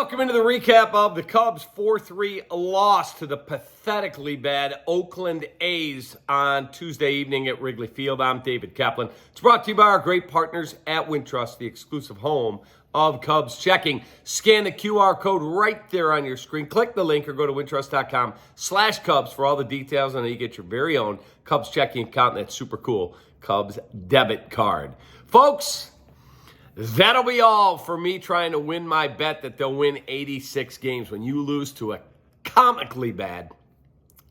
Welcome into the recap of the Cubs' 4-3 loss to the pathetically bad Oakland A's on Tuesday evening at Wrigley Field. I'm David Kaplan. It's brought to you by our great partners at Wintrust, the exclusive home of Cubs checking. Scan the QR code right there on your screen. Click the link or go to wintrust.com/Cubs for all the details on how you get your very own Cubs checking account and that super cool Cubs debit card. Folks, that'll be all for me trying to win my bet that they'll win 86 games when you lose to a comically bad,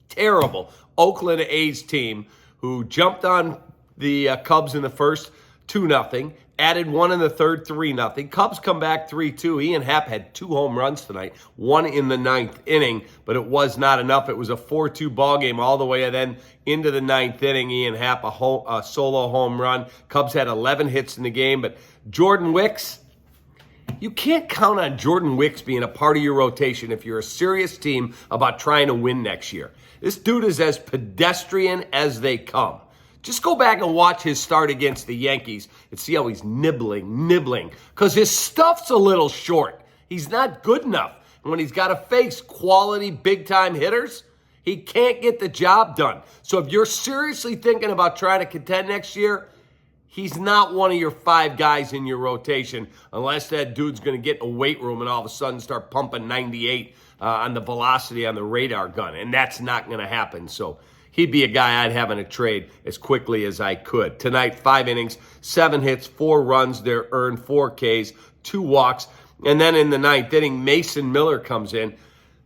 terrible Oakland A's team who jumped on the Cubs in the first 2-0, added one in the third 3-0. Cubs come back 3-2. Ian Happ had 2 home runs tonight, one in the 9th inning, but it was not enough. It was a 4-2 ball game all the way then into the 9th inning. Ian Happ, a solo home run. Cubs had 11 hits in the game, but Jordan Wicks, you can't count on Jordan Wicks being a part of your rotation if you're a serious team about trying to win next year. This dude is as pedestrian as they come. Just go back and watch his start against the Yankees and see how he's nibbling, because his stuff's a little short. He's not good enough. And when he's got to face quality big-time hitters, he can't get the job done. So if you're seriously thinking about trying to contend next year, he's not one of your 5 guys in your rotation unless that dude's going to get in a weight room and all of a sudden start pumping 98 on the velocity on the radar gun. And that's not going to happen. So he'd be a guy I'd have in a trade as quickly as I could. Tonight, 5 innings, 7 hits, 4 runs. They're earned 4 Ks, 2 walks. And then in the 9th inning, Mason Miller comes in.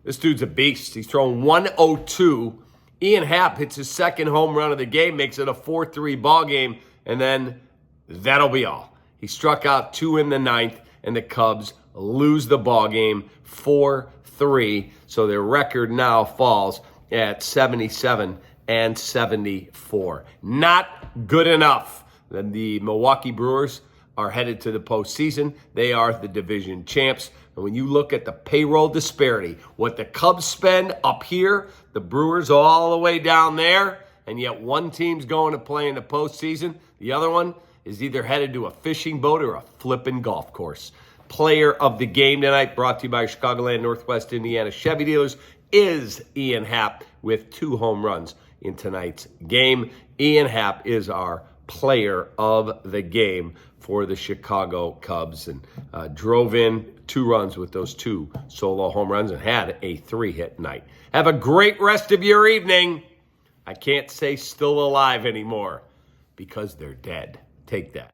This dude's a beast. He's throwing 102. Ian Happ hits his second home run of the game, makes it a 4-3 ball game. And then that'll be all. He struck out 2 in the 9th, and the Cubs lose the ball game 4-3. So their record now falls at 77-74. Not good enough. Then the Milwaukee Brewers are headed to the postseason. They are the division champs. And when you look at the payroll disparity, what the Cubs spend up here, the Brewers all the way down there, and yet one team's going to play in the postseason. The other one is either headed to a fishing boat or a flippin' golf course. Player of the game tonight, brought to you by Chicagoland Northwest Indiana Chevy Dealers, is Ian Happ with 2 home runs in tonight's game. Ian Happ is our player of the game for the Chicago Cubs and drove in 2 runs with those 2 solo home runs and had a 3-hit night. Have a great rest of your evening. I can't say still alive anymore because they're dead. Take that.